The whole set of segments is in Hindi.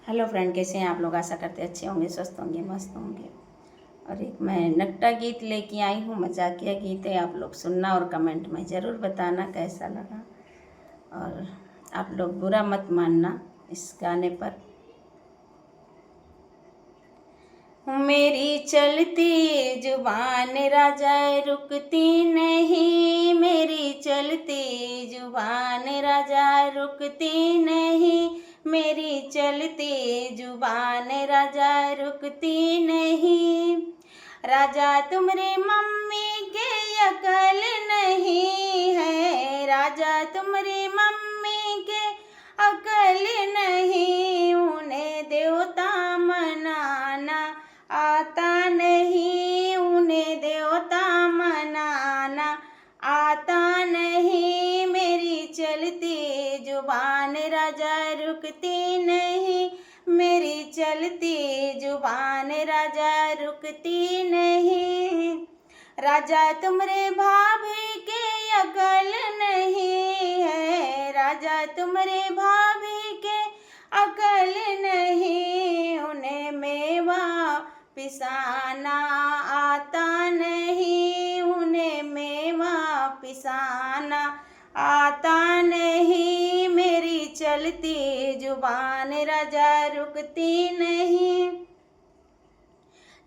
हेलो फ्रेंड, कैसे हैं आप लोग। आशा करते अच्छे होंगे, स्वस्थ होंगे, मस्त होंगे। और एक मैं नकटा गीत लेके आई हूँ, मजाकिया गीत है। आप लोग सुनना और कमेंट में ज़रूर बताना कैसा लगा। और आप लोग बुरा मत मानना इस गाने पर। मेरी चलती जुबान राजा रुकती नहीं, मेरी चलती जुबान राजा रुकती नहीं, मेरी चलती जुबान राजा रुकती नहीं। राजा तुम्हारे मम्मी के अकल नहीं है, राजा तुम्हारी मम्मी के अकल नहीं, उन्हें देवता मनाना आता नहीं, उन्हें देवता मनाना आता नहीं। मेरी चलती जुबान राजा रुकती नहीं, मेरी चलती जुबान राजा रुकती नहीं। राजा तुम्हारे भाभी के अकल नहीं है, राजा तुम्हारे भाभी के अकल नहीं, उन्हें मेवा पिसाना आता नहीं, उन्हें मेवा पिसाना आता नहीं। मेरी चलती जुबान राजा रुकती नहीं।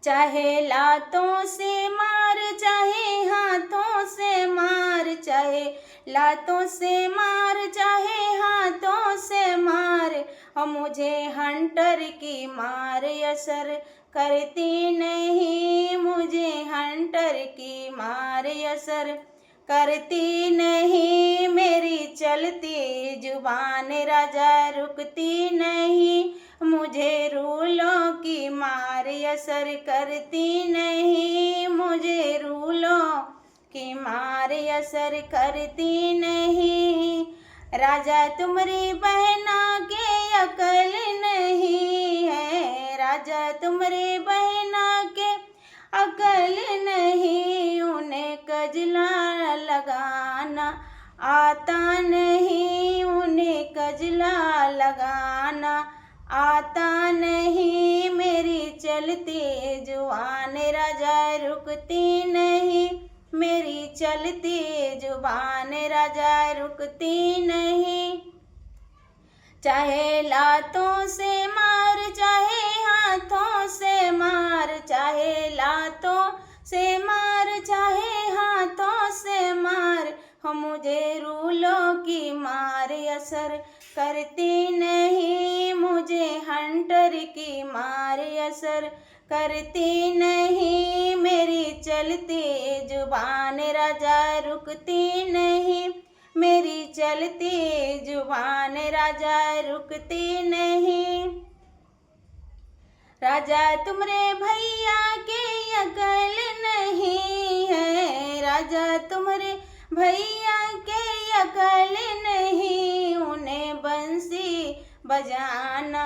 चाहे लातों से मार, चाहे हाथों से मार, चाहे लातों से मार, चाहे हाथों से मार, मुझे हंटर की मार असर करती नहीं, मुझे हंटर की मार असर करती नहीं। मेरी चलती जुबान राजा रुकती नहीं, मुझे रूलों की मार असर करती नहीं, मुझे रूलों की मार असर करती नहीं। राजा तुम्हारी बहना के अकल नहीं है, राजा तुम्हारी बहना के अकल नहीं, उन्हें कजला लगाना आता नहीं, उन्हें कजला लगाना आता नहीं। मेरी चलती जुबान राजा रुकती नहीं, मेरी चलती जुबान राजा रुकती नहीं। चाहे लातों से मार, चाहे हाथों से मार, चाहे लातों से मार, चाहे हाथों से मार, मुझे रूलों की मार असर करती नहीं, मुझे हंटर की मार असर करती नहीं। मेरी चलती जुबान राजा रुकती नहीं, मेरी चलती जुबान राजा रुकती नहीं। राजा तुम्हारे भैया के अकल नहीं है, राजा तुम्हारे भैया के अकल नहीं, उन्हें बंसी बजाना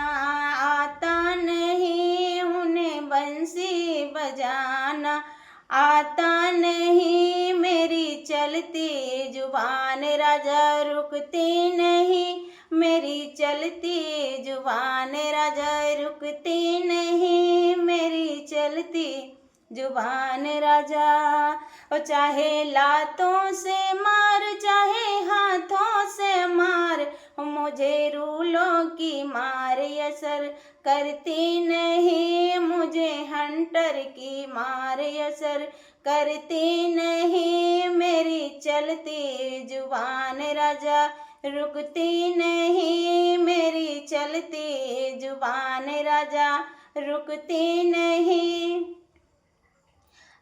आता नहीं, उन्हें बंसी बजाना आता नहीं। मेरी चलती जुबान राजा रुकती नहीं, मेरी चलती जुबान राजा रुकती नहीं, मेरी चलती जुबान राजा। और चाहे लातों से मार, चाहे हाथों से मार, मुझे रूलों की मार असर करती नहीं, मुझे हंटर की मार असर करती नहीं। मेरी चलती जुबान राजा रुकती नहीं, मेरी चलती जुबान राजा रुकती नहीं।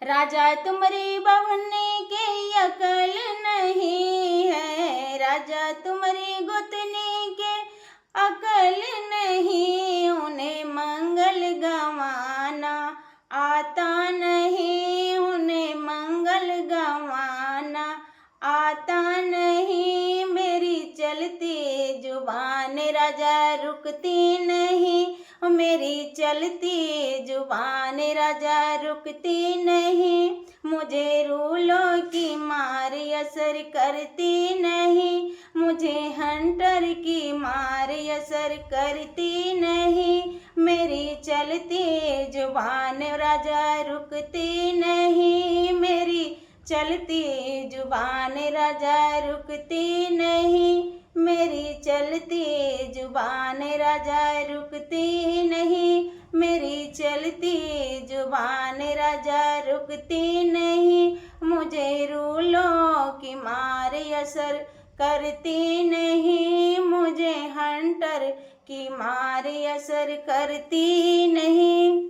राजा तुम्हारी बहने के अकल नहीं है, राजा तुम्हारी गुतनी के अकल नहीं, उन्हें मंगल गवाना आता नहीं, उन्हें मंगल गवाना आता नहीं। मेरी चलती जुबान राजा रुकती नहीं, मेरी चलती जुबान राजा रुकती नहीं, मुझे रूलों की मार असर करती नहीं, मुझे हंटर की मार असर करती नहीं। मेरी चलती जुबान राजा रुकती नहीं, मेरी चलती जुबान राजा रुकती नहीं, मेरी चलती जुबान राजा रुकती नहीं, मेरी चलती जुबान राजा रुकती नहीं। मुझे रूलों की मार असर करती नहीं, मुझे हंटर की मार असर करती नहीं।